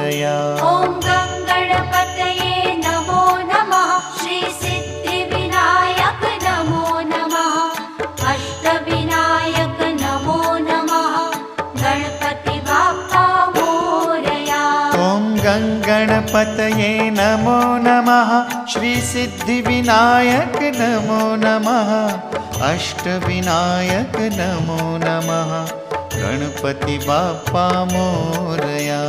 मोरया। ॐ गणपतये नमो नमः। श्री सिद्धिविनायक नमो नमः। अष्टविनायक नमो नमः। गणपति बाप्पा मोरया। ॐ गणपतये नमो नमः। श्री सिद्धिविनायक नमो नमः। अष्टविनायक नमो नमः। गणपति बाप्पा मोरया।